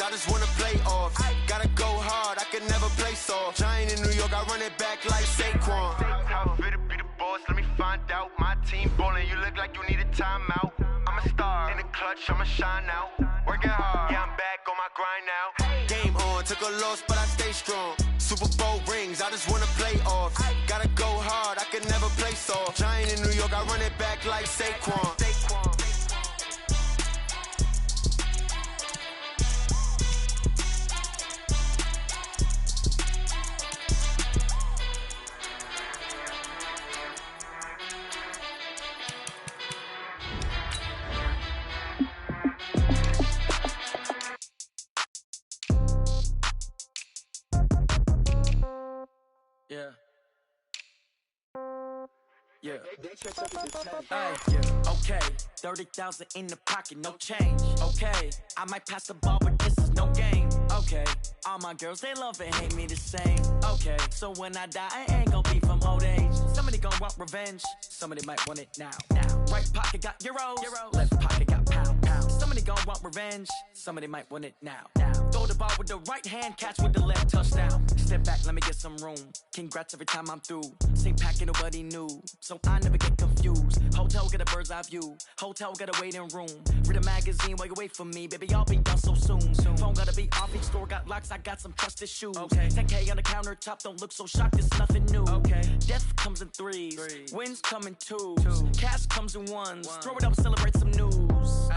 I just wanna play off. Gotta go hard, I can never play soft. Giant in New York, I run it back like Saquon. How fit to be the boss, let me find out. My team ballin', you look like you need a timeout. I'm a star, in the clutch, I'ma shine out. Working hard, yeah, I'm back on my grind now. Game on, took a loss, but I stay strong. Super Bowl rings, I just wanna play off. Gotta go hard, I can never play soft. Giant in New York, I run it back like Saquon. Yeah. Yeah. Okay. 30,000 in the pocket, no change. Okay. I might pass the ball, but this is no game. Okay. All my girls, they love and hate me the same. Okay. So when I die, I ain't gonna be from old age. Somebody gonna want revenge. Somebody might want it now. Right pocket got euros. Left pocket got pounds. Somebody gonna want revenge. Somebody might want it now. Throw the ball with the right hand, catch with the left, touchdown. Step back, let me get some room. Congrats every time I'm through. Same packet, nobody knew. So I never get confused. Hotel get a bird's eye view. Hotel get a waiting room. Read a magazine while you wait for me. Baby, I'll be done so soon. Phone gotta be off, each store got locks. I got some trusted shoes. Okay. 10K on the countertop, don't look so shocked, it's nothing new. Okay. Death comes in threes. Wins come in twos. Cash comes in ones. Throw it up, celebrate some news.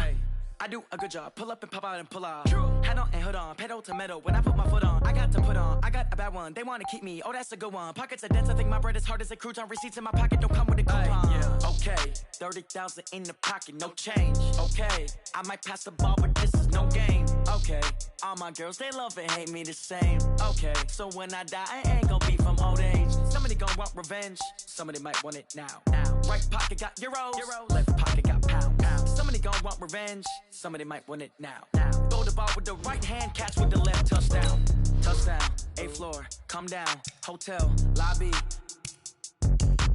I do a good job. Pull up and pop out and pull out. Head on and hood on. Pedal to metal. When I put my foot on, I got to put on. I got a bad one. They want to keep me. Oh, that's a good one. Pockets are dense. I think my bread is hard as a crouton. Receipts in my pocket don't come with a coupon. Okay. 30,000 in the pocket. No change. Okay. I might pass the ball, but this is no game. Okay. All my girls, they love and hate me the same. Okay. So when I die, I ain't gonna be from old age. Somebody gonna want revenge. Somebody might want it now. Right pocket got euros. Left pocket got pounds. Somebody gonna want revenge. Somebody might want it now. Throw the ball with the right hand, catch with the left, touchdown. Touchdown, 8th floor, come down. Hotel, lobby.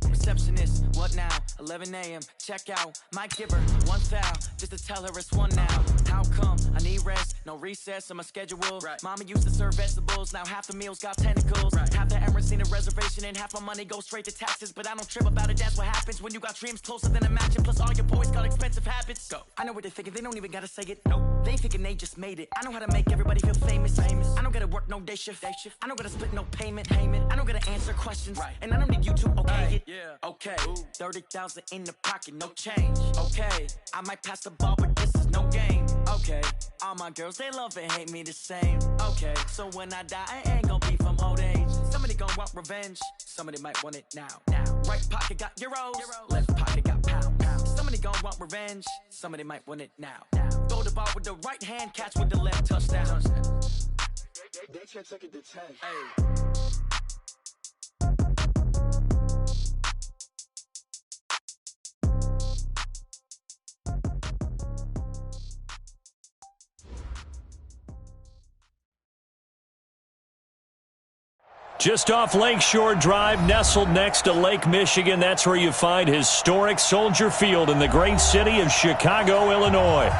Receptionist, what now? 11 a.m., check out. Might give her one foul, just to tell her it's one now. How come? I need rest, no recess in my schedule. Mama used to serve vegetables, now half the meals got tentacles. Half the Emirates need a reservation and half my money goes straight to taxes. But I don't trip about it, that's what happens when you got dreams closer than a matching. Plus all your boys got expensive habits. Go. I know what they're thinking, they don't even gotta say it. Nope. They thinking they just made it. I know how to make everybody feel famous. I don't gotta work no day shift. I don't gotta split no payment. I don't gotta answer questions. And I don't need you to okay it. Okay, 30,000 in the pocket, no change. Okay, I might pass the ball, but this is no game. Okay, all my girls, they love and hate me the same. Okay, so when I die, I ain't gonna be from old age. Somebody gonna want revenge. Somebody might want it now. Right pocket got euros. Left pocket got pounds. Somebody gonna want revenge. Somebody might want it now. Throw the ball with the right hand, catch with the left, touchdown. They can't take it to 10. Just off Lakeshore Drive, nestled next to Lake Michigan, that's where you find historic Soldier Field in the great city of Chicago, Illinois.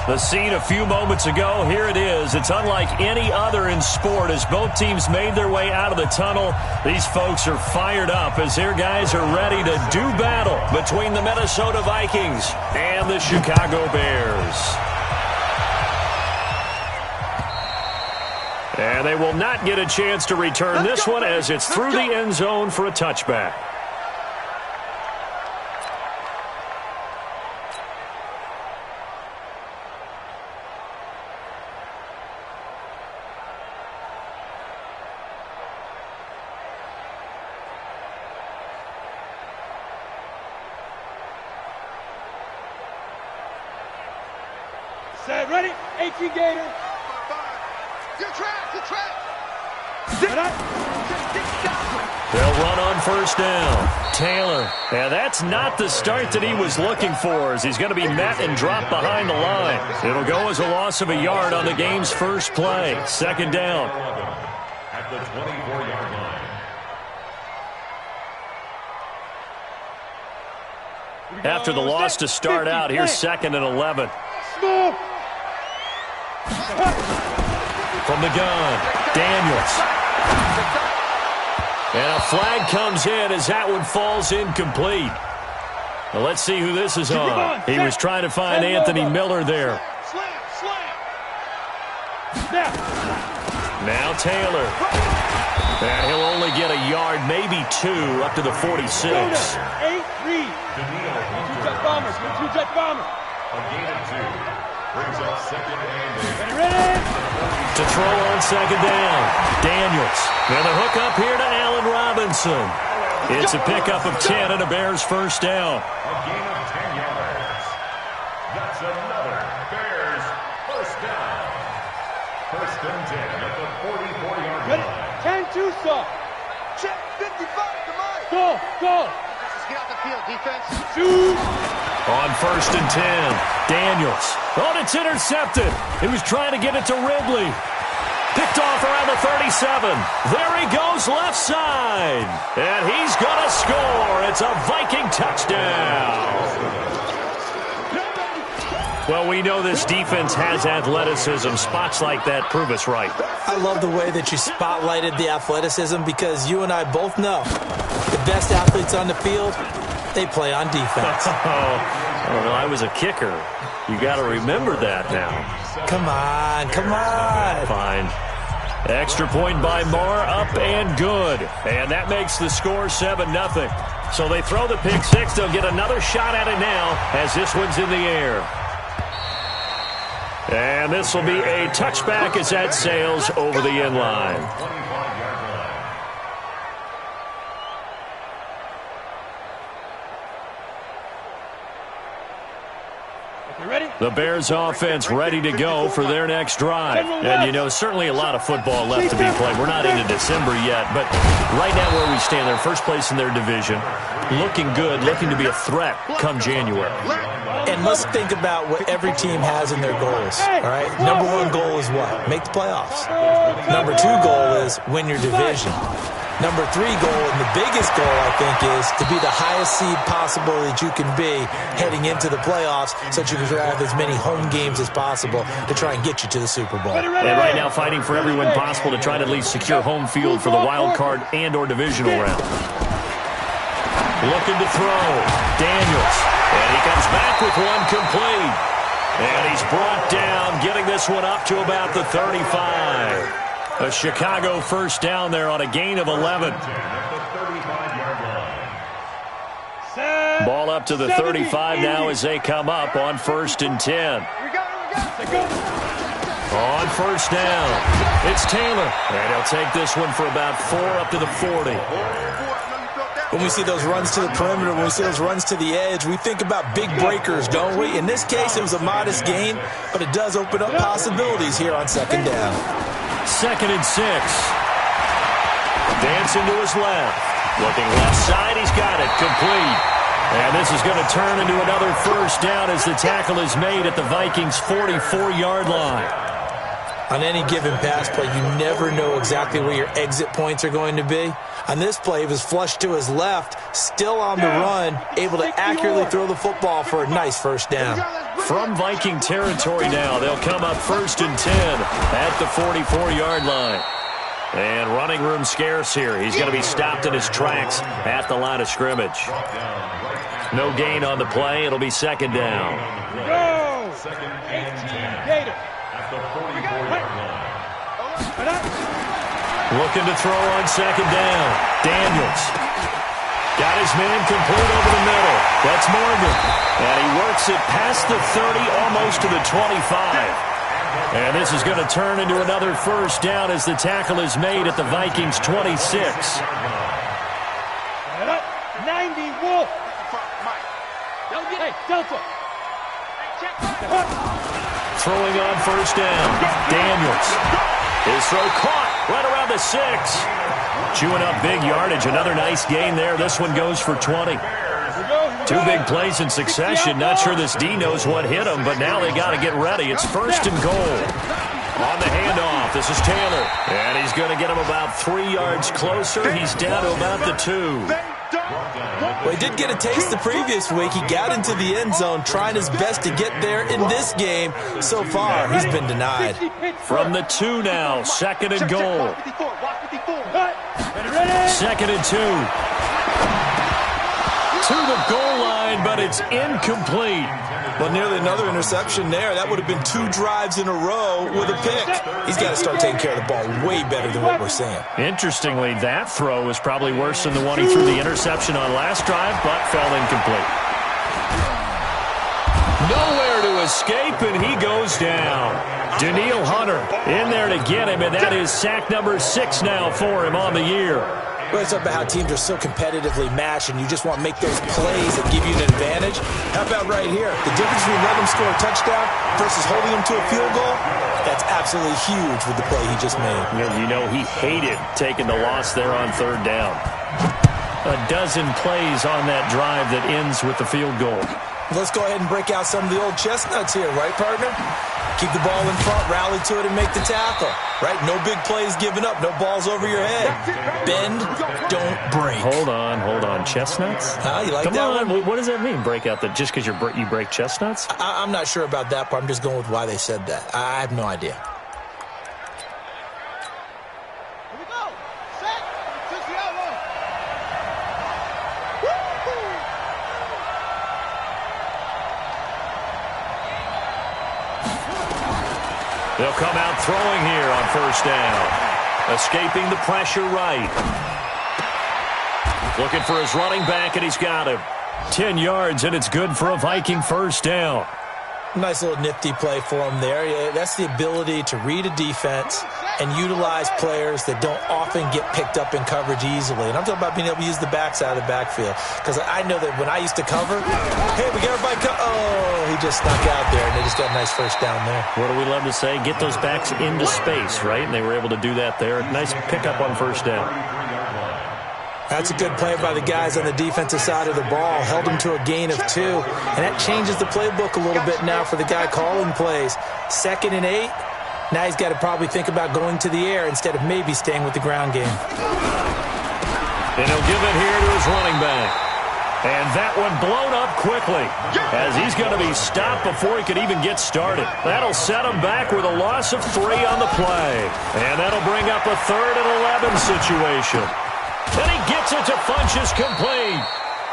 The scene a few moments ago, here it is. It's unlike any other in sport as both teams made their way out of the tunnel. These folks are fired up as their guys are ready to do battle between the Minnesota Vikings and the Chicago Bears. And they will not get a chance to return this one as it's through the end zone for a touchback. Set, ready? 18 Gator. They'll run on first down. Taylor. And that's not the start that he was looking for as he's going to be met and dropped behind the line. It'll go as a loss of a yard on the game's first play. Second down. At the 24-yard line. After the loss to start out, here's 2nd and 11. from the gun. Daniels. And a flag comes in as that one falls incomplete. Well, let's see who this is on. He was trying to find Anthony Miller there. Now Taylor. And he'll only get a yard, maybe 2, up to the 46. 8-3. Two-jet bombers. Two-jet bomber. A gain of 2. Brings up second and 8. Ready? To throw on second down. Daniels. And the hook up here to Allen Robinson. It's a pickup of 10 and a Bears first down. A gain of 10 yards. That's another Bears first down. First and 10 at the 44-yard Ready? line. 10-2 stop. Check 55, come on. Go. Just get out the field, defense. Shoot. On first and 10, Daniels. Oh, it's intercepted. He was trying to get it to Ridley. Picked off around the 37. There he goes left side. And he's going to score. It's a Viking touchdown. Well, we know this defense has athleticism. Spots like that prove us right. I love the way that you spotlighted the athleticism because you and I both know the best athletes on the field, they play on defense. Well, I was a kicker. You got to remember that now. Come on. Fine. Extra point by Marr, up and good. And that makes the score 7-0. So they throw the pick six. They'll get another shot at it now as this one's in the air. And this will be a touchback as that sails over the end line. The Bears offense ready to go for their next drive. And, you know, certainly a lot of football left to be played. We're not into December yet, but right now where we stand, they're first place in their division. Looking good, looking to be a threat come January. And let's think about what every team has in their goals, all right? Number one goal is what? Make the playoffs. Number two goal is win your division. Number three goal, and the biggest goal, I think, is to be the highest seed possible that you can be heading into the playoffs so that you can have as many home games as possible to try and get you to the Super Bowl. And right now fighting for every win possible to try to at least secure home field for the wild card and or divisional round. Looking to throw. Daniels. And he comes back with one complete. And he's brought down, getting this one up to about the 35. A Chicago first down there on a gain of 11. Ball up to the 35 now as they come up on first and 10. On first down, it's Taylor. And he'll take this one for about 4 up to the 40. When we see those runs to the perimeter, when we see those runs to the edge, we think about big breakers, don't we? In this case, it was a modest gain, but it does open up possibilities here on second down. Second and 6. Dancing to his left. Looking left side, he's got it. Complete. And this is going to turn into another first down as the tackle is made at the Vikings' 44-yard line. On any given pass play, you never know exactly where your exit points are going to be. On this play, he was flushed to his left, still on the run, able to accurately throw the football for a nice first down. From Viking territory now, they'll come up first and 10 at the 44-yard line. And running room scarce here. He's going to be stopped in his tracks at the line of scrimmage. No gain on the play. It'll be second down. Go! Second and 10 Gator. at the 44-yard line. Looking to throw on second down. Daniels. Got his man complete over the middle. That's Morgan. And he works it past the 30, almost to the 25. And this is going to turn into another first down as the tackle is made at the Vikings' 26. 90 Wolf. Hey, Delta. Throwing on first down. Daniels. His throw caught right around the 6. Chewing up big yardage. Another nice gain there. This one goes for 20. 2 big plays in succession. Not sure this D knows what hit him, but now they got to get ready. It's first and goal. On the handoff, this is Taylor. And he's going to get him about 3 yards closer. He's down to about the 2. Well, he did get a taste the previous week. He got into the end zone trying his best to get there in this game. So far, he's been denied. From the 2 now, 2nd and goal. 2nd and 2. To the goal line, but it's incomplete. Well, nearly another interception there. That would have been 2 drives in a row with a pick. He's got to start taking care of the ball way better than what we're seeing. Interestingly, that throw is probably worse than the one he threw the interception on last drive, but fell incomplete. Nowhere to escape, and he goes down. Daniil Hunter in there to get him, and that is sack number 6 now for him on the year. Let's talk about how teams are so competitively matched, and you just want to make those plays that give you an advantage. How about right here? The difference between letting them score a touchdown versus holding them to a field goal, that's absolutely huge with the play he just made. You know he hated taking the loss there on 3rd down. A dozen plays on that drive that ends with the field goal. Let's go ahead and break out some of the old chestnuts here, right, partner? Keep the ball in front, rally to it, and make the tackle. Right? No big plays given up. No balls over your head. Bend, don't break. Hold on. Chestnuts? You like Come that on. one? What does that mean, break out the just because you break chestnuts? I'm not sure about that part. I'm just going with why they said that. I have no idea. They'll come out throwing here on 1st down. Escaping the pressure right. Looking for his running back, and he's got him. 10 yards, and it's good for a Viking 1st down. Nice little nifty play for him there. That's the ability to read a defense and utilize players that don't often get picked up in coverage easily. And I'm talking about being able to use the backside of the backfield. Because I know that when I used to cover, hey, we got everybody he just snuck out there, and they just got a nice 1st down there. What do we love to say? Get those backs into space, right? And they were able to do that there. Nice pickup on 1st down. That's a good play by the guys on the defensive side of the ball. Held him to a gain of 2. And that changes the playbook a little bit now for the guy calling plays. 2nd and 8. Now he's got to probably think about going to the air instead of maybe staying with the ground game. And he'll give it here to his running back. And that one blown up quickly as he's going to be stopped before he could even get started. That'll set him back with a loss of 3 on the play. And that'll bring up a 3rd and 11 situation. And he gets it to Funchess complete.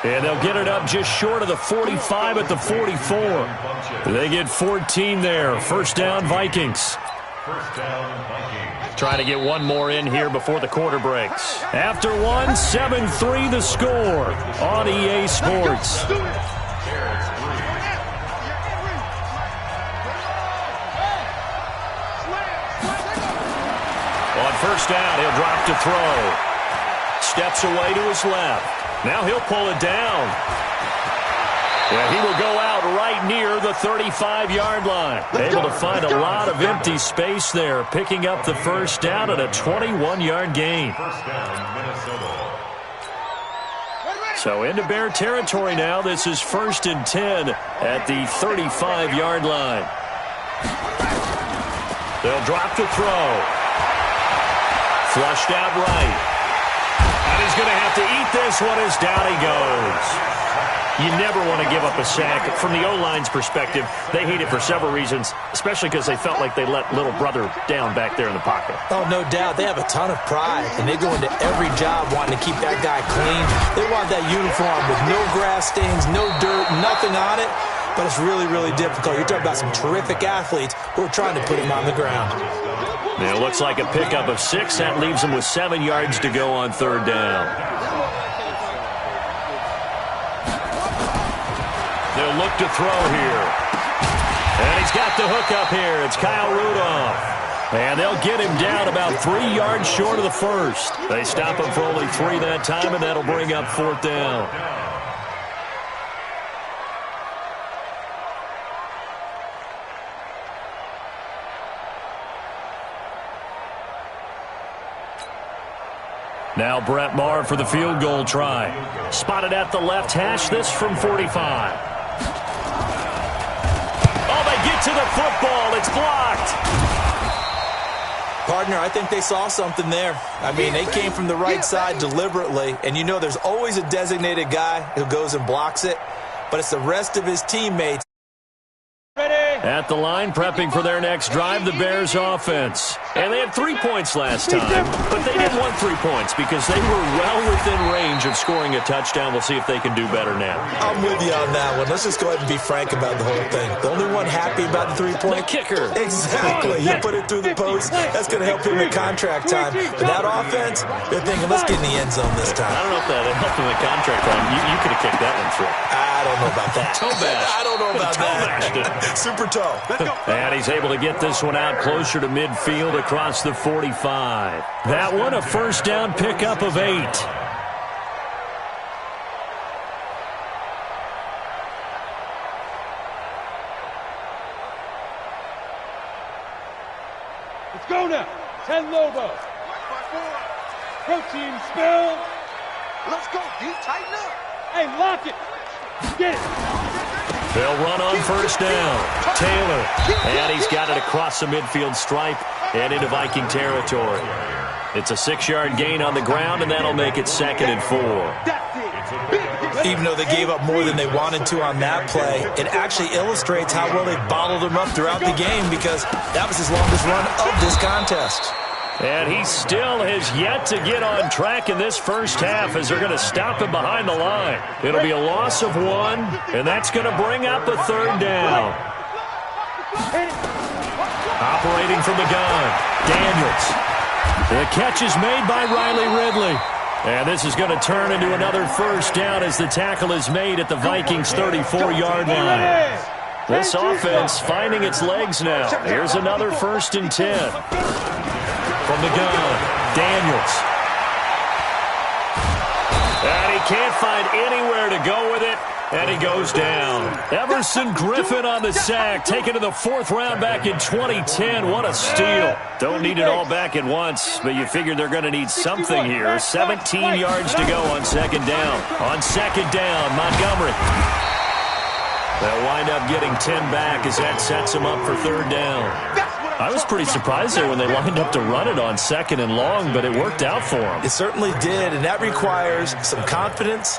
And they'll get it up just short of the 45 at the 44. They get 14 there. 1st down, Vikings. 1st down, Vikings. Trying to get one more in here before the quarter breaks. After one, 7-3 the score on EA Sports. On 1st down, he'll drop to throw. Steps away to his left. Now he'll pull it down. Yeah, he will go out right near the 35-yard line. Able to find a lot of empty space there, picking up the 1st down at a 21-yard gain. 1st down, Minnesota. So into Bear territory now. This is 1st and 10 at the 35-yard line. They'll drop to throw. Flushed out right. And he's going to have to eat this one as down he goes. You never want to give up a sack. From the O-line's perspective, they hate it for several reasons, especially because they felt like they let little brother down back there in the pocket. Oh, no doubt. They have a ton of pride, and they go into every job wanting to keep that guy clean. They want that uniform with no grass stains, no dirt, nothing on it. But it's really, really difficult. You're talking about some terrific athletes who are trying to put him on the ground. Now it looks like a pickup of 6. That leaves him with 7 yards to go on 3rd down. They'll look to throw here. And he's got the hook up here. It's Kyle Rudolph. And they'll get him down about 3 yards short of the 1st. They stop him for only 3 that time, and that'll bring up 4th down. Now Brett Maher for the field goal try. Spotted at the left hash, this from 45. Oh, they get to the football. It's blocked. Partner, I think they saw something there. I mean, they came from the right side deliberately, and you know there's always a designated guy who goes and blocks it, but it's the rest of his teammates. At the line, prepping for their next drive, the Bears offense. And they had 3 points last time, but they didn't want 3 points because they were well within range of scoring a touchdown. We'll see if they can do better now. I'm with you on that one. Let's just go ahead and be frank about the whole thing. The only one happy about the 3-point? The kicker. Exactly. You put it through the post. That's going to help him in contract time. But that offense, they're thinking, let's get in the end zone this time. I don't know if that helped him in contract time. You could have kicked that one through. I don't know about that. Toe bash. I don't know about that. Super toe. And he's able to get this one out closer to midfield across the 45. That one a first down pickup of 8. Let's go now. 10 Lobo. Protein spill. Let's go, D. Tighten up. Hey, lock it. Get it. They'll run on first down. Taylor. And he's got it across the midfield stripe and into Viking territory. It's a 6-yard gain on the ground, and that'll make it 2nd and 4. Even though they gave up more than they wanted to on that play, it actually illustrates how well they bottled him up throughout the game because that was his longest run of this contest. And he still has yet to get on track in this first half as they're going to stop him behind the line. It'll be a loss of 1, and that's going to bring up a 3rd down. Operating from the gun, Daniels. The catch is made by Riley Ridley. And this is going to turn into another first down as the tackle is made at the Vikings' 34-yard line. This offense finding its legs now. Here's another 1st and 10. From the gun, Daniels. And he can't find anywhere to go with it, and he goes down. Everson Griffin on the sack, taken to the 4th round back in 2010. What a steal. Don't need it all back at once, but you figure they're going to need something here. 17 yards to go on 2nd down. On 2nd down, Montgomery. They'll wind up getting 10 back as that sets them up for 3rd down. I was pretty surprised there when they lined up to run it on 2nd and long, but it worked out for them. It certainly did, and that requires some confidence,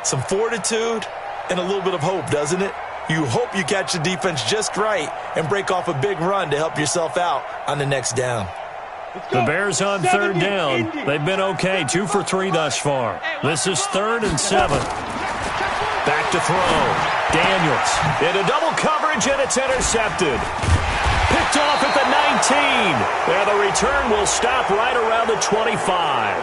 some fortitude, and a little bit of hope, doesn't it? You hope you catch the defense just right and break off a big run to help yourself out on the next down. The Bears on 3rd down. They've been okay, 2 for 3 thus far. This is 3rd and 7. Back to throw. Daniels into double coverage, and it's intercepted. Picked off at the 19. And the return will stop right around the 25.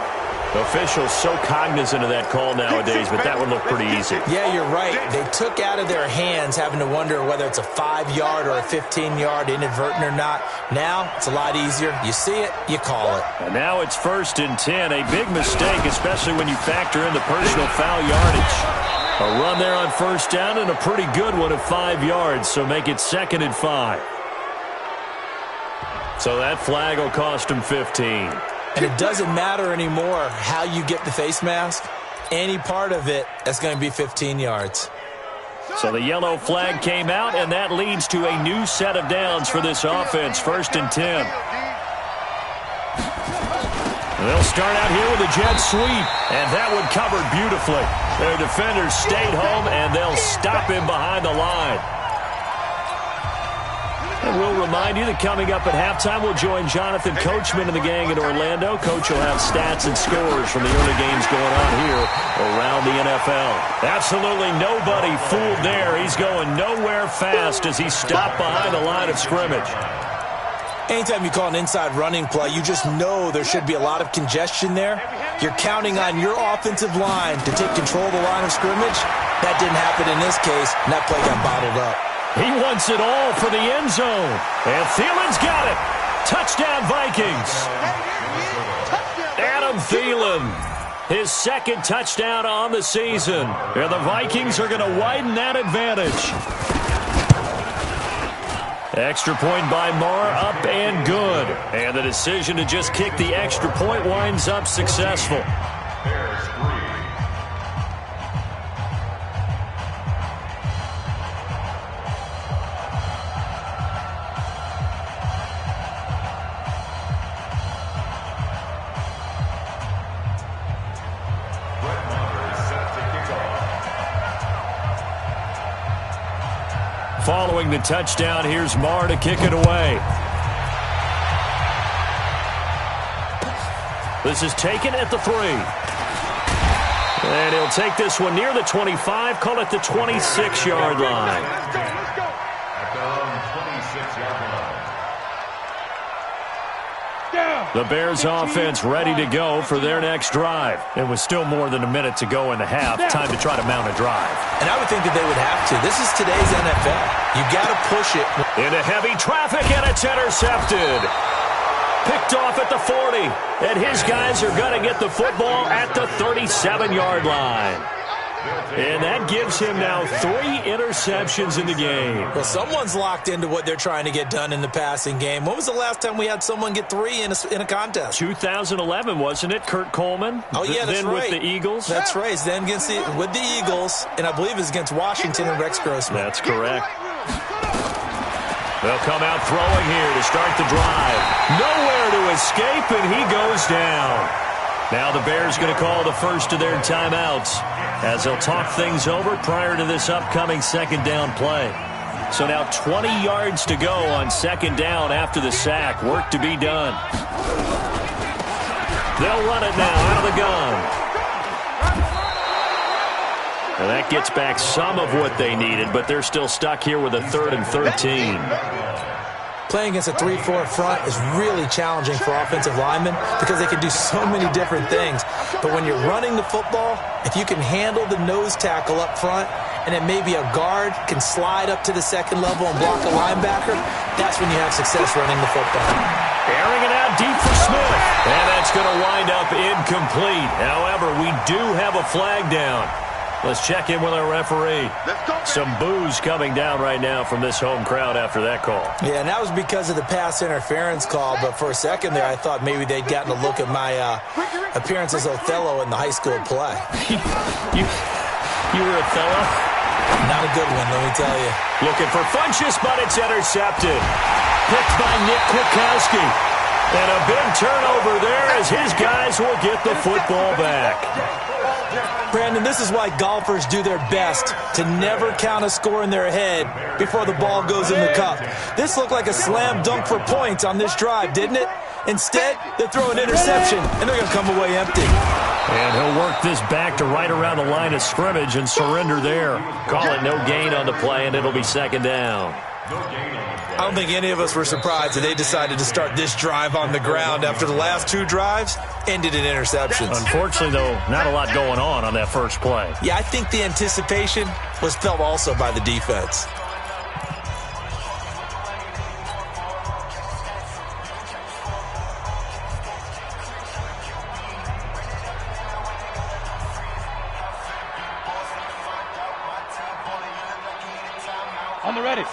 Officials so cognizant of that call nowadays, but that would look pretty easy. Yeah, you're right. They took out of their hands having to wonder whether it's a 5-yard or a 15-yard inadvertent or not. Now, it's a lot easier. You see it, you call it. And now it's 1st and 10. A big mistake, especially when you factor in the personal foul yardage. A run there on 1st down and a pretty good one at 5 yards, so make it 2nd and 5. So that flag will cost him 15. And it doesn't matter anymore how you get the face mask. Any part of it, that's going to be 15 yards. So the yellow flag came out, and that leads to a new set of downs for this offense. 1st and 10. They'll start out here with a jet sweep, and that one covered beautifully. Their defenders stayed home, and they'll stop him behind the line. And we'll remind you that coming up at halftime, we'll join Jonathan Coachman and the gang in Orlando. Coach will have stats and scores from the early games going on here around the NFL. Absolutely nobody fooled there. He's going nowhere fast as he stopped behind the line of scrimmage. Anytime you call an inside running play, you just know there should be a lot of congestion there. You're counting on your offensive line to take control of the line of scrimmage. That didn't happen in this case, and that play got bottled up. He wants it all for the end zone. And Thielen's got it. Touchdown, Vikings. Adam Thielen, his 2nd touchdown on the season. And the Vikings are going to widen that advantage. Extra point by Marr, up and good. And the decision to just kick the extra point winds up successful. following the touchdown, here's Marr to kick it away. This is taken at the 3. And he'll take this one near the 25, call it the 26-yard line. At their own 26-yard line. The Bears offense ready to go for their next drive. It was still more than a minute to go in the half. Time to try to mount a drive. And I would think that they would have to. This is today's NFL. You got to push it. Into heavy traffic, and it's intercepted. Picked off at the 40. And his guys are going to get the football at the 37-yard line. And that gives him now 3 interceptions in the game. Well, someone's locked into what they're trying to get done in the passing game. When was the last time we had someone get 3 in a contest? 2011, wasn't it? Kurt Coleman? Oh, yeah, that's then right. With the Eagles? That's right. Then with the Eagles, and I believe it's against Washington and Rex Grossman. That's correct. They'll come out throwing here to start the drive. Nowhere to escape, and he goes down. Now the Bears going to call the first of their timeouts as they'll talk things over prior to this upcoming second down play. So now 20 yards to go on second down after the sack. Work to be done. They'll run it now out of the gun. And that gets back some of what they needed, but they're still stuck here with a 3rd and 13. Playing against a 3-4 front is really challenging for offensive linemen because they can do so many different things. But when you're running the football, if you can handle the nose tackle up front and then maybe a guard can slide up to the second level and block a linebacker, that's when you have success running the football. Airing it out deep for Smith. And that's going to wind up incomplete. However, we do have a flag down. Let's check in with our referee. Some boos coming down right now from this home crowd after that call. Yeah, and that was because of the pass interference call. But for a second there, I thought maybe they'd gotten a look at my appearance as Othello in the high school play. you were Othello? Not a good one, let me tell you. Looking for Funchess, but it's intercepted. Picked by Nick Kwiatkowski. And a big turnover there as his guys will get the football back. Brandon, this is why golfers do their best to never count a score in their head before the ball goes in the cup. This looked like a slam dunk for points on this drive, didn't it? Instead, they throw an interception, and they're going to come away empty. And he'll work this back to right around the line of scrimmage and surrender there. Call it no gain on the play, and it'll be second down. I don't think any of us were surprised that they decided to start this drive on the ground after the last 2 drives ended in interceptions. Unfortunately, though, not a lot going on that first play. Yeah, I think the anticipation was felt also by the defense. On the ready.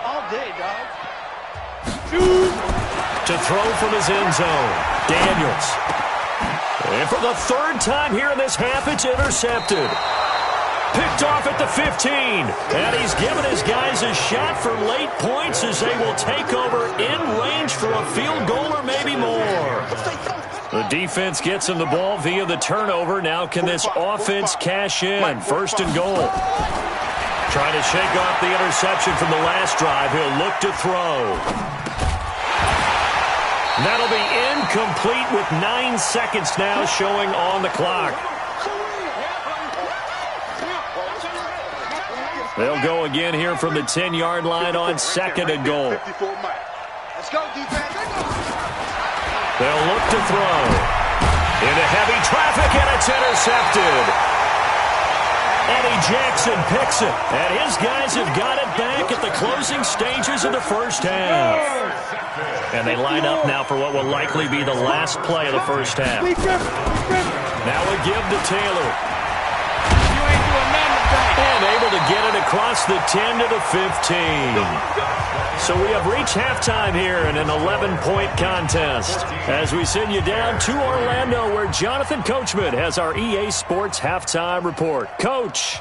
All day, dog. To throw from his end zone, Daniels. And for the 3rd time here in this half, it's intercepted. Picked off at the 15. And he's given his guys a shot for late points as they will take over in range for a field goal or maybe more. The defense gets him the ball via the turnover. Now can this offense cash in? 1st and goal. Trying to shake off the interception from the last drive. He'll look to throw. That'll be incomplete with 9 seconds now showing on the clock. They'll go again here from the 10-yard line on 2nd and goal. Let's go, defense. They'll look to throw. Into heavy traffic, and it's intercepted. Eddie Jackson picks it, and his guys have got it back at the closing stages of the first half. And they line up now for what will likely be the last play of the first half. Now a give to Taylor. And able to get it across the 10 to the 15. So we have reached halftime here in an 11-point contest as we send you down to Orlando where Jonathan Coachman has our EA Sports halftime report. Coach.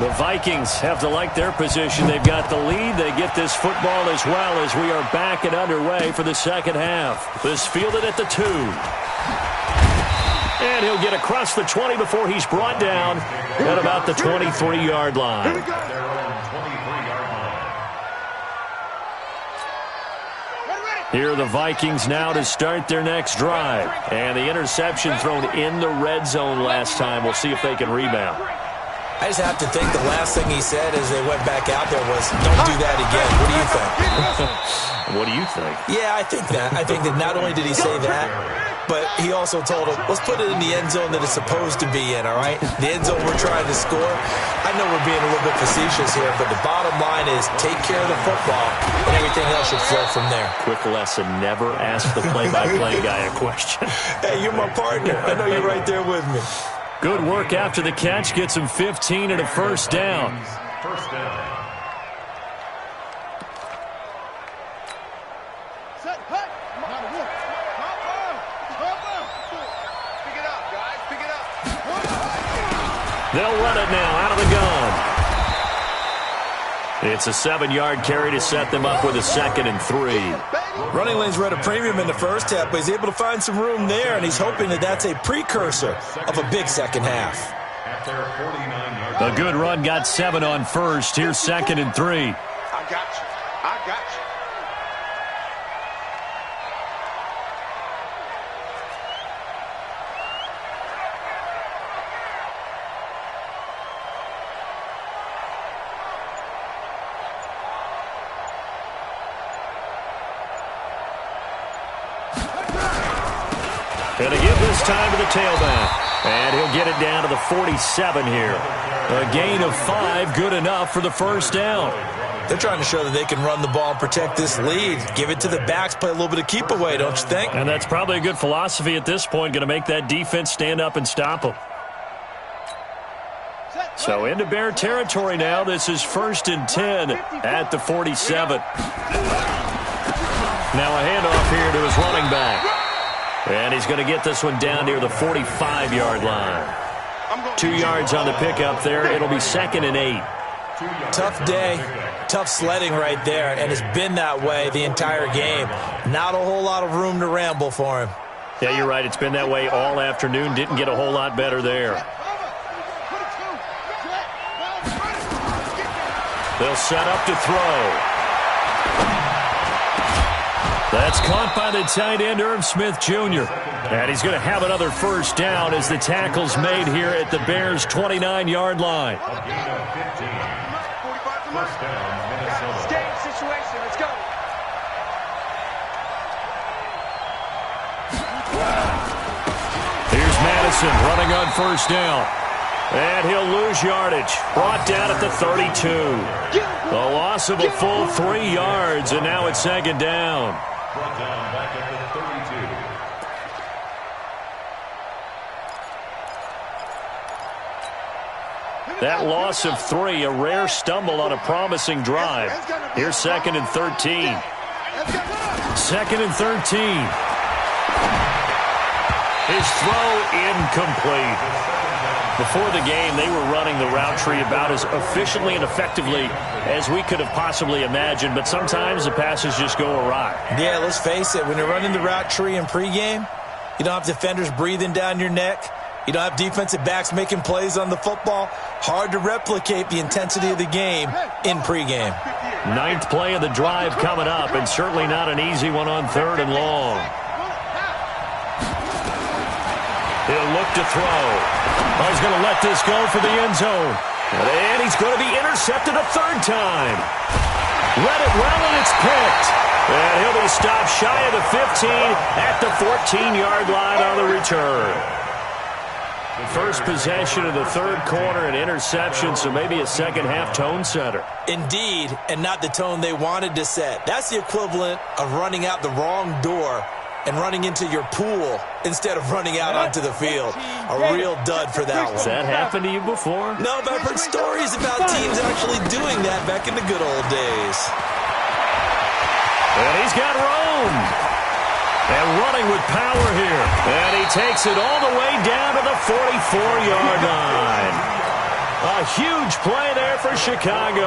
The Vikings have to like their position. They've got the lead. They get this football as well as we are back and underway for the second half. This fielded at the 2. And he'll get across the 20 before he's brought down at about the 23-yard line. Here are the Vikings now to start their next drive. And the interception thrown in the red zone last time. We'll see if they can rebound. I just have to think the last thing he said as they went back out there was, don't do that again. What do you think? What do you think? Yeah, I think that. I think that not only did he say that, but he also told him, let's put it in the end zone that it's supposed to be in, all right? The end zone we're trying to score. I know we're being a little bit facetious here, but the bottom line is take care of the football, and everything else should flow from there. Quick lesson, never ask the play-by-play guy a question. Hey, you're my partner. I know you're right there with me. Good work after the catch. Gets him 15 and a first down. First down. Pick it up, guys. Pick it up. They'll run it now out of the gun. It's a 7-yard carry to set them up with a 2nd and 3. Running lanes were at a premium in the first half, but he's able to find some room there, and he's hoping that that's a precursor of a big second half. A good run got 7 on first. Here's 2nd and 3. I got you. I got you. And to give this time to the tailback. And he'll get it down to the 47 here. A gain of 5, good enough for the first down. They're trying to show that they can run the ball and protect this lead. Give it to the backs, play a little bit of keep away, don't you think? And that's probably a good philosophy at this point, going to make that defense stand up and stop them. So into Bear territory now. This is 1st and 10 at the 47. Now a handoff here to his running back. And he's going to get this one down near the 45-yard line. 2 yards on the pickup there. It'll be 2nd and 8. Tough day, tough sledding right there, and it's been that way the entire game. Not a whole lot of room to ramble for him. Yeah, you're right. It's been that way all afternoon. Didn't get a whole lot better there. They'll set up to throw. That's caught by the tight end, Irv Smith Jr. And he's going to have another first down as the tackle's made here at the Bears' 29-yard line. Stay in situation. Let's go. Here's Madison running on first down. And he'll lose yardage. Brought down at the 32. A loss of a full 3 yards, and now it's 2nd down. Brought down back at the 32. That loss of 3, a rare stumble on a promising drive. Here's 2nd and 13. 2nd and 13. His throw incomplete. Before the game, they were running the route tree about as efficiently and effectively as we could have possibly imagined, but sometimes the passes just go awry. Yeah, let's face it. When you're running the route tree in pregame, you don't have defenders breathing down your neck. You don't have defensive backs making plays on the football. Hard to replicate the intensity of the game in pregame. 9th play of the drive coming up, and certainly not an easy one on 3rd and long. He'll look to throw. Oh, he's going to let this go for the end zone. And he's going to be intercepted a 3rd time. Read it well, and it's picked. And he'll be stopped shy of the 15 at the 14-yard line on the return. First possession of the 3rd quarter, an interception, so maybe a second-half tone setter. Indeed, and not the tone they wanted to set. That's the equivalent of running out the wrong door and running into your pool instead of running out onto the field. A real dud for that one. Has that happened to you before? No, but I've heard stories about teams actually doing that back in the good old days. And he's got room. And running with power here. And he takes it all the way down to the 44-yard line. A huge play there for Chicago.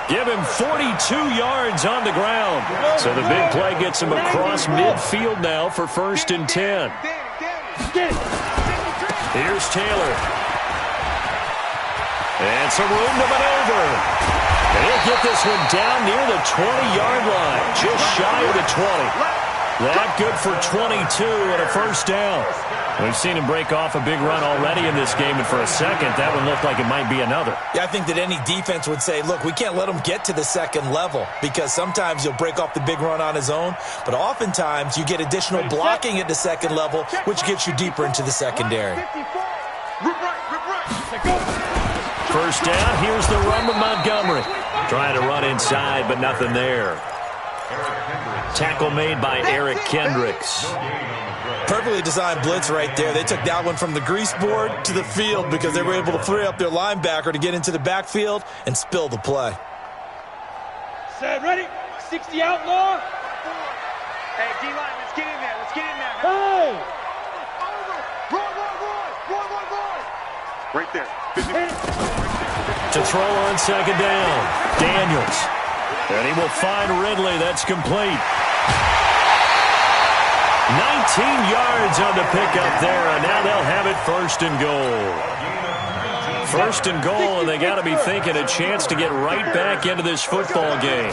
Give him 42 yards on the ground. So the big play gets him across midfield now for 1st and 10. Here's Taylor. And some room to maneuver. And he'll get this one down near the 20-yard line, just shy of the 20. That good for 22 and a 1st down. We've seen him break off a big run already in this game, and for a second, that one looked like it might be another. Yeah, I think that any defense would say, look, we can't let him get to the 2nd level, because sometimes he'll break off the big run on his own, but oftentimes you get additional blocking at the 2nd level, which gets you deeper into the secondary. 1st down, here's the run with Montgomery. Trying to run inside, but nothing there. Tackle made by Eric Kendricks. Perfectly designed blitz right there. They took that one from the grease board to the field because they were able to free up their linebacker to get into the backfield and spill the play. Set, ready? 60 outlaw. Hey, D-line, let's get in there. Let's get in there. Hey! Run. Right there. To throw on 2nd down. Daniels. And he will find Ridley. That's complete. 19 yards on the pickup there, and now they'll have it 1st and goal. 1st and goal, and they got to be thinking a chance to get right back into this football game.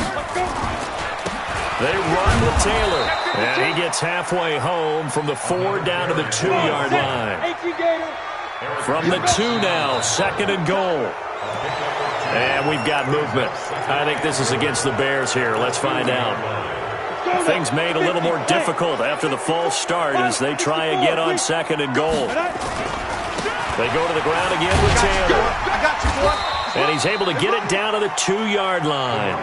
They run with Taylor, and he gets halfway home from the 4 down to the 2-yard line. From the 2 now, 2nd and goal. And we've got movement. I think this is against the Bears here. Let's find out. Things made a little more difficult after the false start as they try again on 2nd and goal. They go to the ground again with Taylor. And he's able to get it down to the 2-yard line.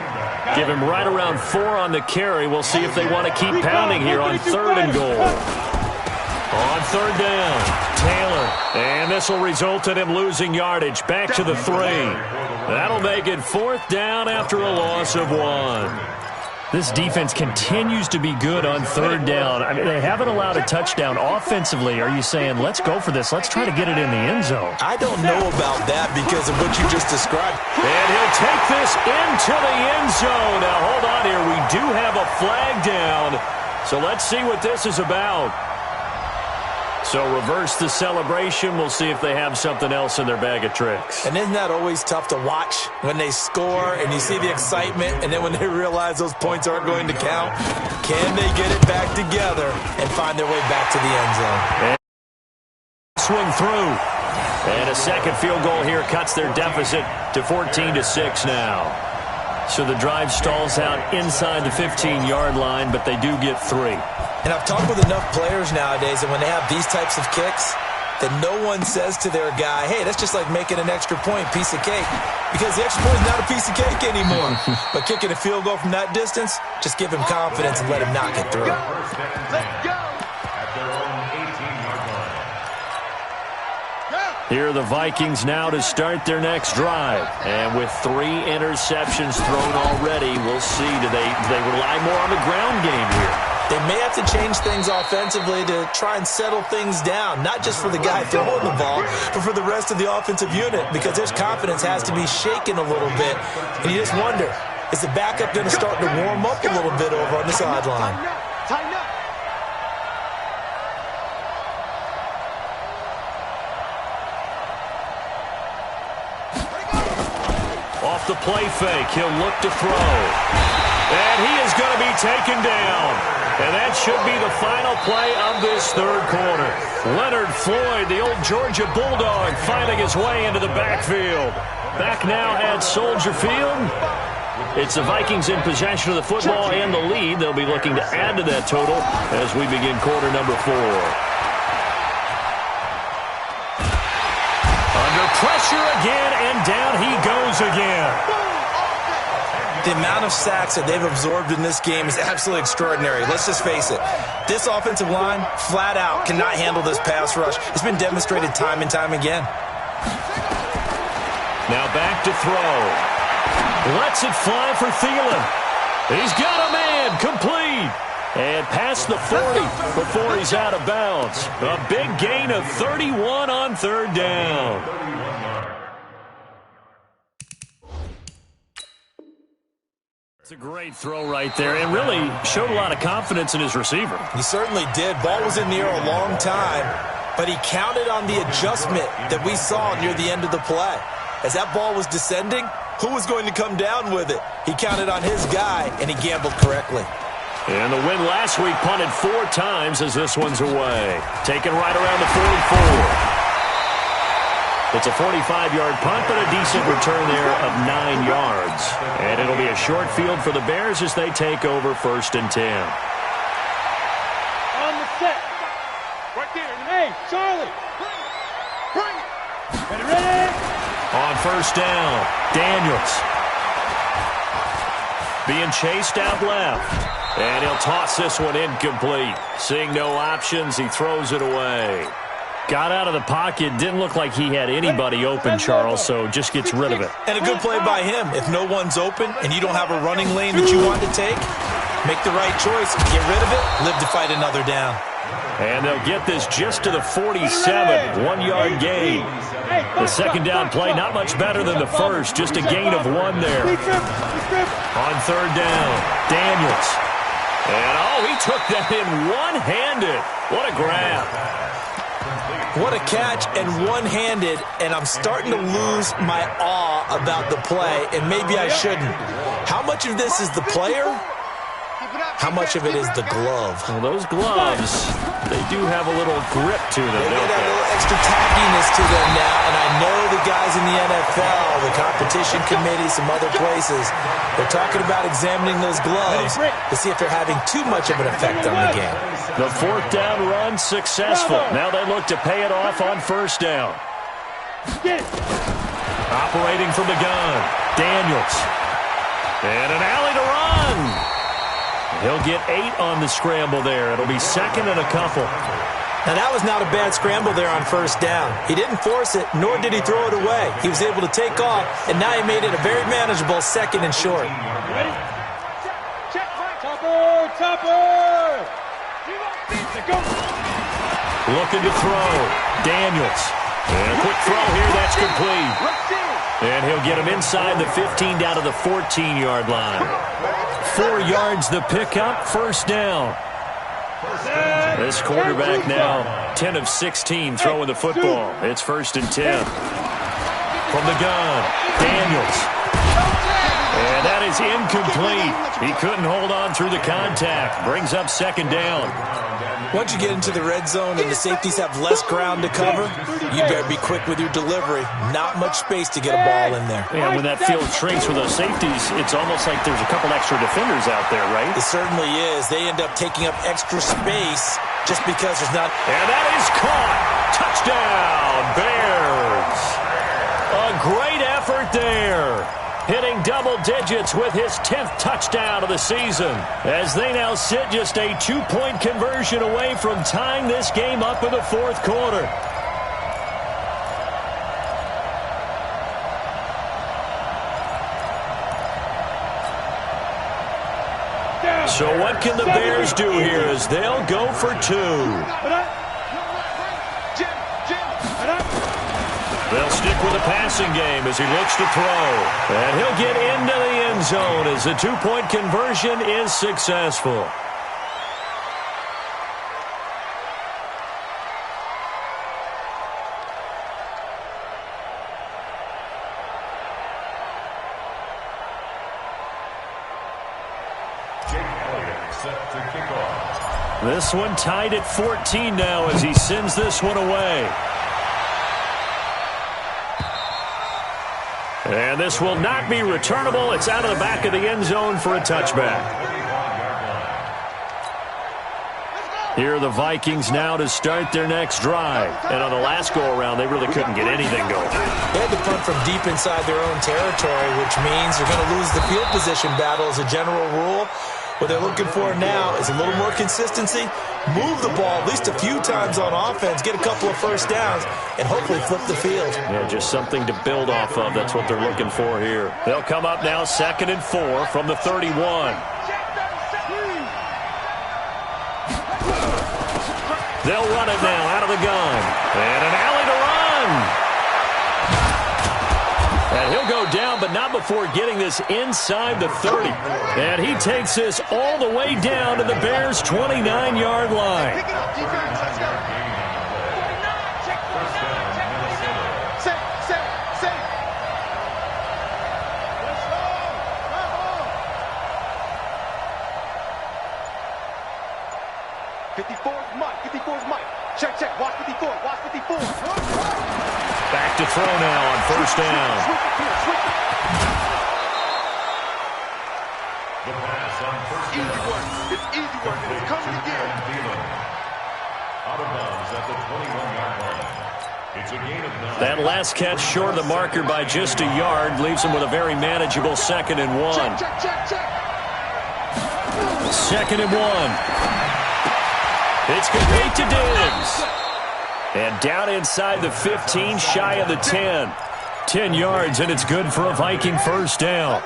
Give him right around 4 on the carry. We'll see if they want to keep pounding here on 3rd and goal. On 3rd down, Taylor. And this will result in him losing yardage. Back to the 3. That'll make it 4th down after a loss of 1. This defense continues to be good on 3rd down. I mean, they haven't allowed a touchdown offensively. Are you saying, let's go for this, let's try to get it in the end zone? I don't know about that because of what you just described. And he'll take this into the end zone. Now, hold on here. We do have a flag down. So let's see what this is about. So reverse the celebration. We'll see if they have something else in their bag of tricks. And isn't that always tough to watch when they score and you see the excitement, and then when they realize those points aren't going to count? Can they get it back together and find their way back to the end zone? And swing through. And a 2nd field goal here cuts their deficit to 14-6 now. So the drive stalls out inside the 15-yard line, but they do get 3. And I've talked with enough players nowadays, and when they have these types of kicks, that no one says to their guy, hey, that's just like making an extra point, piece of cake. Because the extra point is not a piece of cake anymore. But kicking a field goal from that distance, just give him confidence and let him knock it through. Let's go. Here are the Vikings now to start their next drive. And with 3 interceptions thrown already, we'll see. Do they rely more on the ground game here? They may have to change things offensively to try and settle things down, not just for the guy throwing the ball, but for the rest of the offensive unit, because their confidence has to be shaken a little bit. And you just wonder, is the backup going to start to warm up a little bit over on the sideline? Tighten up. Off the play fake, he'll look to throw. And he is going to be taken down. And that should be the final play of this 3rd quarter. Leonard Floyd, the old Georgia Bulldog, finding his way into the backfield. Back now at Soldier Field. It's the Vikings in possession of the football and the lead. They'll be looking to add to that total as we begin quarter number 4. Under pressure again, and down he goes again. The amount of sacks that they've absorbed in this game is absolutely extraordinary. Let's just face it. This offensive line, flat out, cannot handle this pass rush. It's been demonstrated time and time again. Now back to throw. Lets it fly for Thielen. He's got a man, complete. And past the 40 before he's out of bounds. A big gain of 31 on 3rd down. It's a great throw right there, and really showed a lot of confidence in his receiver. He certainly did. Ball was in the air a long time, but he counted on the adjustment that we saw near the end of the play. As that ball was descending, who was going to come down with it? He counted on his guy, and he gambled correctly. And the win last week punted 4 times as this one's away. Taken right around the 44. It's a 45-yard punt, but a decent return there of 9 yards. And it'll be a short field for the Bears as they take over 1st and 10. On the set. Right there. Hey, Charlie. Bring it. Ready. On 1st down, Daniels. Being chased out left. And he'll toss this one incomplete. Seeing no options, he throws it away. Got out of the pocket. Didn't look like he had anybody open, Charles, so just gets rid of it. And a good play by him. If no one's open and you don't have a running lane that you want to take, make the right choice. Get rid of it. Live to fight another down. And they'll get this just to the 47, 1-yard gain. The second down play, not much better than the first, just a gain of 1 there. On 3rd down, Daniels. And, he took that in one-handed. What a grab. What a catch and one-handed, and I'm starting to lose my awe about the play, and maybe I shouldn't. How much of this is the player? How much of it is the glove? Well, those gloves, they do have a little grip to them, They don't get a they? little extra tackiness to them now, and I know the guys in the NFL, the competition committee, some other places, they're talking about examining those gloves to see if they're having too much of an effect on the game. The 4th down run successful. Now they look to pay it off on 1st down. Operating from the gun, Daniels. And an alley to run. He'll get 8 on the scramble there. It'll be 2nd and a couple. Now, that was not a bad scramble there on 1st down. He didn't force it, nor did he throw it away. He was able to take off, and now he made it a very manageable 2nd and short. Ready? Check. Topper. Looking to throw. Daniels. And a quick throw here. That's complete. And he'll get him inside the 15 down to the 14-yard line. 4 yards the pickup. 1st down. This quarterback now 10 of 16 throwing the football. It's 1st and 10. From the gun, Daniels. And that is incomplete. He couldn't hold on through the contact. Brings up 2nd down. Once you get into the red zone and the safeties have less ground to cover, you better be quick with your delivery. Not much space to get a ball in there. Yeah, when that field shrinks with those safeties, it's almost like there's a couple extra defenders out there, right? It certainly is. They end up taking up extra space just because there's not... And that is caught. Touchdown, Bears. A great effort there. Hitting double digits with his 10th touchdown of the season, as they now sit just a 2-point conversion away from tying this game up in the 4th quarter. So what can the Bears do here as they'll go for 2? They'll stick with the passing game as he looks to throw. And he'll get into the end zone as the 2-point conversion is successful. This one tied at 14 now as he sends this one away. And this will not be returnable. It's out of the back of the end zone for a touchback. Here are the Vikings now to start their next drive. And on the last go-around, they really couldn't get anything going. They had to punt from deep inside their own territory, which means they're going to lose the field position battle as a general rule. What they're looking for now is a little more consistency, move the ball at least a few times on offense, get a couple of 1st downs, and hopefully flip the field. Yeah, just something to build off of. That's what they're looking for here. They'll come up now 2nd and 4 from the 31. They'll run it now out of the gun. And an alley to run. And he'll go down, but not before getting this inside the 30. And he takes this all the way down to the Bears' 29-yard line. Pick it up, defense. Let's go. 49, check 49, check 49. Set. Let's go. Come on. 54's Mike. 54's Mike. Check. Watch 54. Watch 54. Back to throw now on first down. The pass on first down. Easy work. It's easy work. It's coming again. Out of bounds at the 21-yard line. It's a gain of 9. That last catch short of the marker by just a yard leaves him with a very manageable 2nd and 1. Check. 2nd and 1. It's complete to Diggs. And down inside the 15, shy of the 10. 10 yards, and it's good for a Viking first down.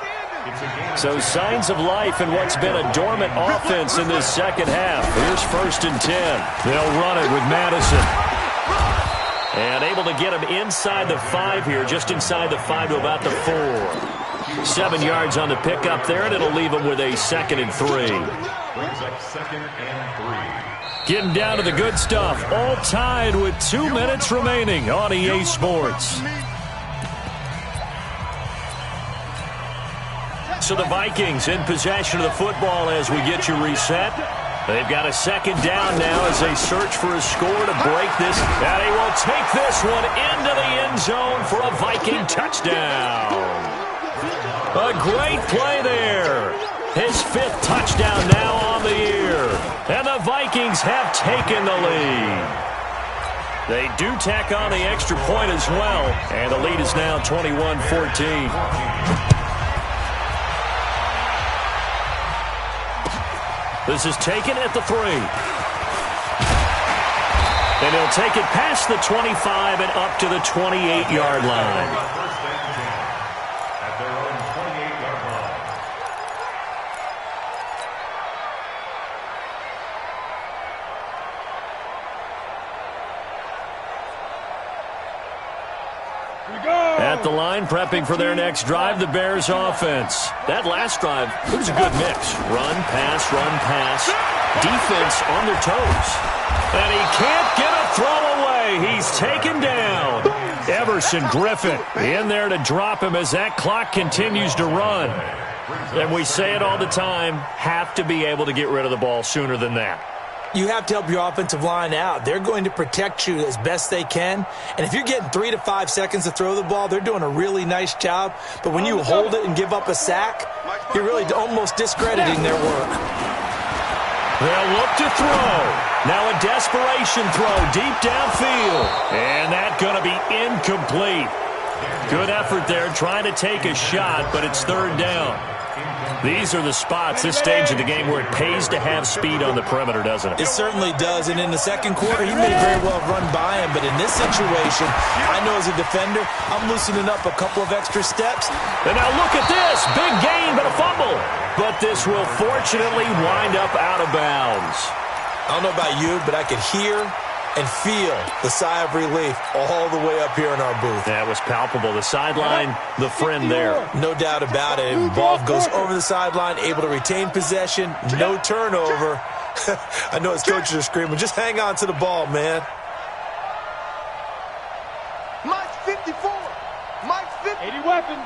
So signs of life in what's been a dormant offense in this second half. Here's 1st and 10. They'll run it with Madison. And able to get him inside the 5 here, just inside the 5 to about the 4. 7 yards on the pickup there, and it'll leave him with a 2nd and 3. Brings up 2nd and 3. Getting down to the good stuff. All tied with 2 minutes remaining on EA Sports. So the Vikings in possession of the football as we get you reset. They've got a 2nd down now as they search for a score to break this. And he will take this one into the end zone for a Viking touchdown. A great play there. His 5th touchdown now on the year. And the Vikings have taken the lead. They do tack on the extra point as well. And the lead is now 21-14. This is taken at the 3. And he'll take it past the 25 and up to the 28-yard line. At their own 28-yard line. At the line, prepping for their next drive, the Bears offense. That last drive, it was a good mix. Run, pass. Defense on their toes. And he can't get a throw away. He's taken down. Everson Griffin in there to drop him as that clock continues to run. And we say it all the time, have to be able to get rid of the ball sooner than that. You have to help your offensive line out. They're going to protect you as best they can. And if you're getting 3 to 5 seconds to throw the ball, they're doing a really nice job. But when you hold it and give up a sack, you're really almost discrediting their work. They'll look to throw. Now a desperation throw deep downfield. And that's going to be incomplete. Good effort there trying to take a shot, but it's 3rd down. These are the spots, this stage of the game, where it pays to have speed on the perimeter, doesn't it? It certainly does, and in the second quarter, he may very well run by him, but in this situation, I know as a defender, I'm loosening up a couple of extra steps. And now look at this, big gain, but a fumble. But this will fortunately wind up out of bounds. I don't know about you, but I could hear and feel the sigh of relief all the way up here in our booth. That was palpable. The sideline, the friend there. No doubt about it. Ball goes over the sideline, able to retain possession, no turnover. I know his coaches are screaming, just hang on to the ball, man. Mike's 54. Mike's 50. 80 weapon.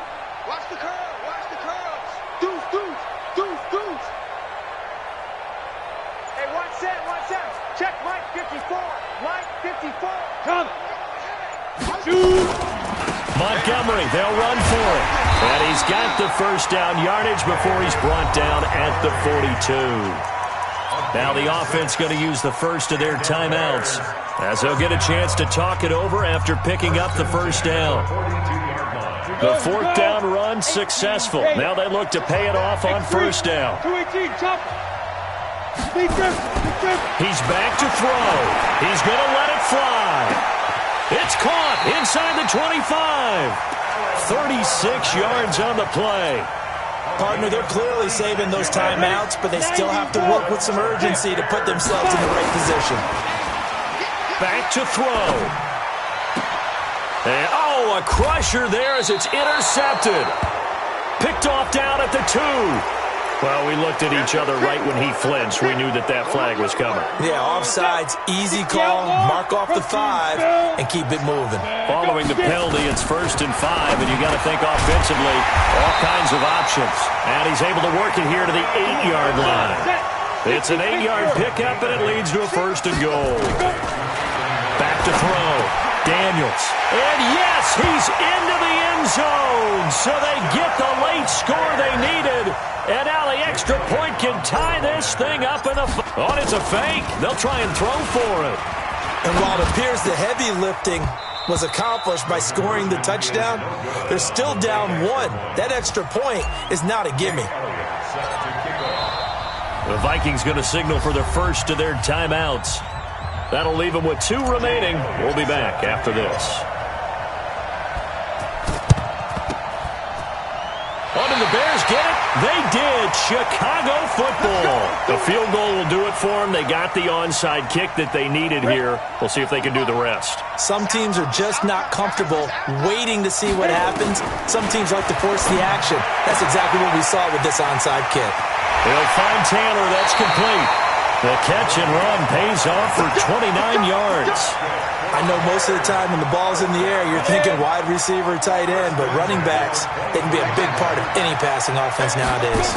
Watch the curl. Watch the curls. Deuce. Hey, 1-7. Check Mike 54. Mike 54. Come. Shoot. Montgomery, they'll run for it. And he's got the first down yardage before he's brought down at the 42. Now the offense going to use the first of their timeouts as they'll get a chance to talk it over after picking up the first down. The 4th down run successful. Now they look to pay it off on first down. 218, chop. He's back to throw. He's going to let it fly. It's caught inside the 25. 36 yards on the play. Partner, they're clearly saving those timeouts, but they still have to work with some urgency to put themselves in the right position. Back to throw. And, oh, a crusher there as it's intercepted. Picked off down at the 2. Well, we looked at each other right when he flinched. We knew that that flag was coming. Yeah, offsides, easy call, mark off the 5, and keep it moving. Following the penalty, it's 1st and 5, and you got to think offensively, all kinds of options. And he's able to work it here to the 8-yard line. It's an 8-yard pickup, and it leads to a 1st and goal. Back to throw. Daniels. And yes, he's into the end zone. So they get the late score they needed. And now the extra point can tie this thing up in a... Oh, it's a fake. They'll try and throw for it. And while it appears the heavy lifting was accomplished by scoring the touchdown, they're still down 1. That extra point is not a gimme. The Vikings going to signal for their first of their timeouts. That'll leave them with 2 remaining. We'll be back after this. Oh, did the Bears get it? They did. Chicago football. The field goal will do it for them. They got the onside kick that they needed here. We'll see if they can do the rest. Some teams are just not comfortable waiting to see what happens. Some teams like to force the action. That's exactly what we saw with this onside kick. They'll find Taylor. That's complete. The catch and run pays off for 29 yards. I know most of the time when the ball's in the air, you're thinking wide receiver, tight end, but running backs, they can be a big part of any passing offense nowadays.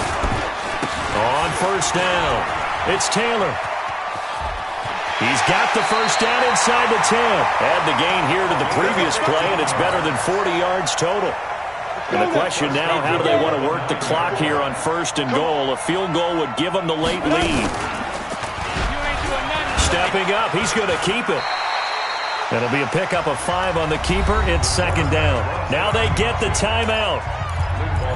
On 1st down, it's Taylor. He's got the 1st down inside the 10. Add the gain here to the previous play, and it's better than 40 yards total. And the question now, how do they want to work the clock here on 1st and goal? A field goal would give them the late lead. Stepping up, he's going to keep it. It'll be a pickup of 5 on the keeper. It's 2nd down. Now they get the timeout.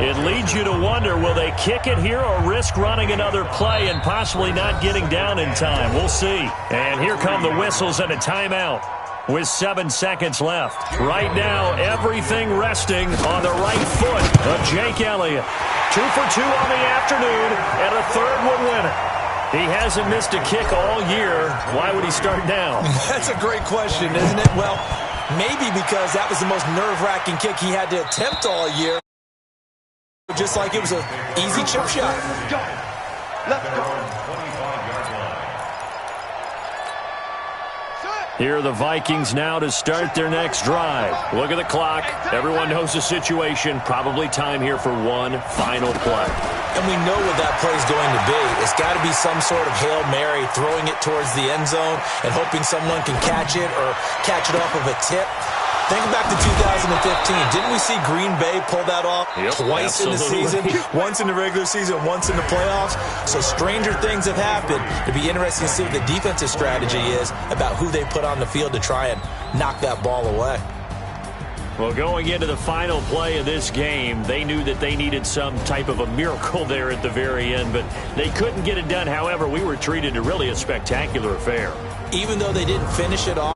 It leads you to wonder, will they kick it here or risk running another play and possibly not getting down in time? We'll see. And here come the whistles and a timeout with 7 seconds left. Right now, everything resting on the right foot of Jake Elliott. 2 for 2 on the afternoon, and a 3rd would win it. He hasn't missed a kick all year. Why would he start now? That's a great question, isn't it? Well, maybe because that was the most nerve-wracking kick he had to attempt all year. Just like it was an easy chip shot. Let's go. Here are the Vikings now to start their next drive. Look at the clock. Everyone knows the situation. Probably time here for one final play. And we know what that play is going to be. It's got to be some sort of Hail Mary, throwing it towards the end zone and hoping someone can catch it or catch it off of a tip. Think back to 2015. Didn't we see Green Bay pull that off twice absolutely. in the season? Once in the regular season, once in the playoffs. So stranger things have happened. It'd be interesting to see what the defensive strategy is about who they put on the field to try and knock that ball away. Well, going into the final play of this game, they knew that they needed some type of a miracle there at the very end, but they couldn't get it done. However, we were treated to really a spectacular affair. Even though they didn't finish it off.